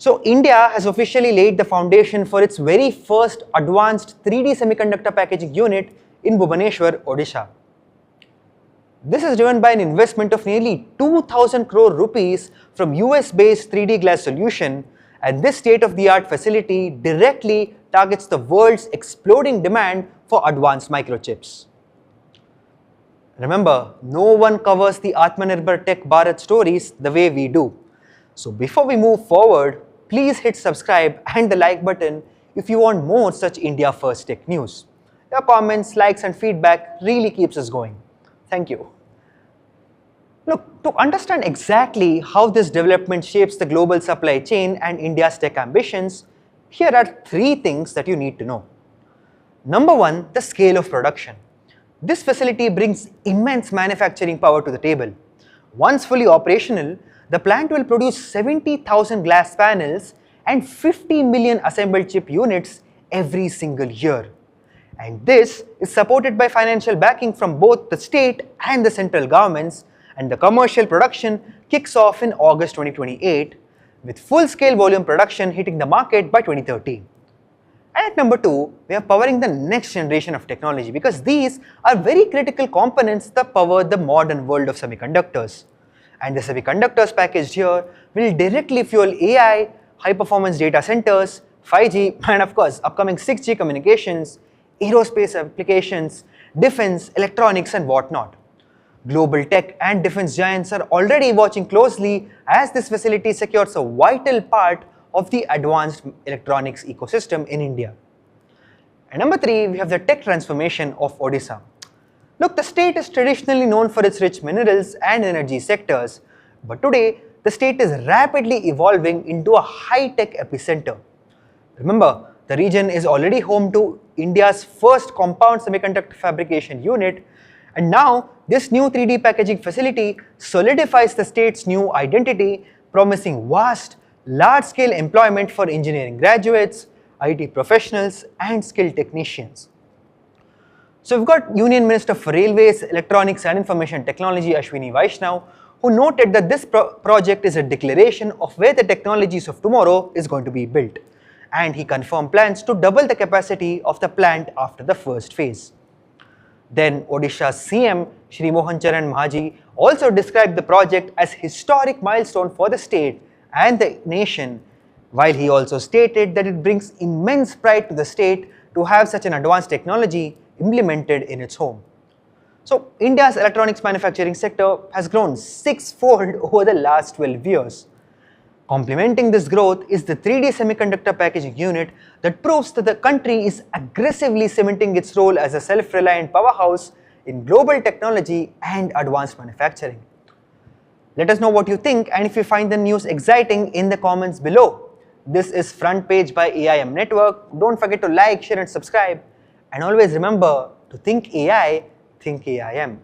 So India has officially laid the foundation for its very first advanced 3D semiconductor packaging unit in Bhubaneswar, Odisha. This is driven by an investment of nearly 2,000 crore rupees from US-based 3D glass solution, and this state-of-the-art facility directly targets the world's exploding demand for advanced microchips. Remember, no one covers the Atmanirbhar Tech Bharat stories the way we do. So before we move forward, please hit subscribe and the like button if you want more such India First Tech news. Your comments, likes and feedback really keeps us going. Thank you. Look, to understand exactly how this development shapes the global supply chain and India's tech ambitions, here are 3 things that you need to know. Number 1, the scale of production. This facility brings immense manufacturing power to the table. Once fully operational, the plant will produce 70,000 glass panels and 50 million assembled chip units every single year. And this is supported by financial backing from both the state and the central governments, and the commercial production kicks off in August 2028, with full-scale volume production hitting the market by 2030. And at number 2, we are powering the next generation of technology because these are very critical components that power the modern world of semiconductors. And the semiconductors packaged here will directly fuel AI, high-performance data centers, 5G, and of course, upcoming 6G communications, aerospace applications, defense, electronics, and whatnot. Global tech and defense giants are already watching closely as this facility secures a vital part of the advanced electronics ecosystem in India. And number 3, we have the tech transformation of Odisha. Look, the state is traditionally known for its rich minerals and energy sectors, but today the state is rapidly evolving into a high-tech epicenter. Remember, the region is already home to India's first compound semiconductor fabrication unit, and now this new 3D packaging facility solidifies the state's new identity, promising vast, large-scale employment for engineering graduates, IT professionals, and skilled technicians. So we've got Union Minister for Railways, Electronics and Information Technology Ashwini Vaishnaw, who noted that this project is a declaration of where the technologies of tomorrow is going to be built. And he confirmed plans to double the capacity of the plant after the first phase. Then Odisha's CM Shri Mohan Charan Mahaji also described the project as historic milestone for the state and the nation, while he also stated that it brings immense pride to the state to have such an advanced technology implemented in its home. So India's electronics manufacturing sector has grown 6-fold over the last 12 years. Complementing this growth is the 3D semiconductor packaging unit that proves that the country is aggressively cementing its role as a self-reliant powerhouse in global technology and advanced manufacturing. Let us know what you think, and if you find the news exciting, in the comments below. This is Front Page by AIM Network. Don't forget to like, share and subscribe. And always remember to think AI, think AIM.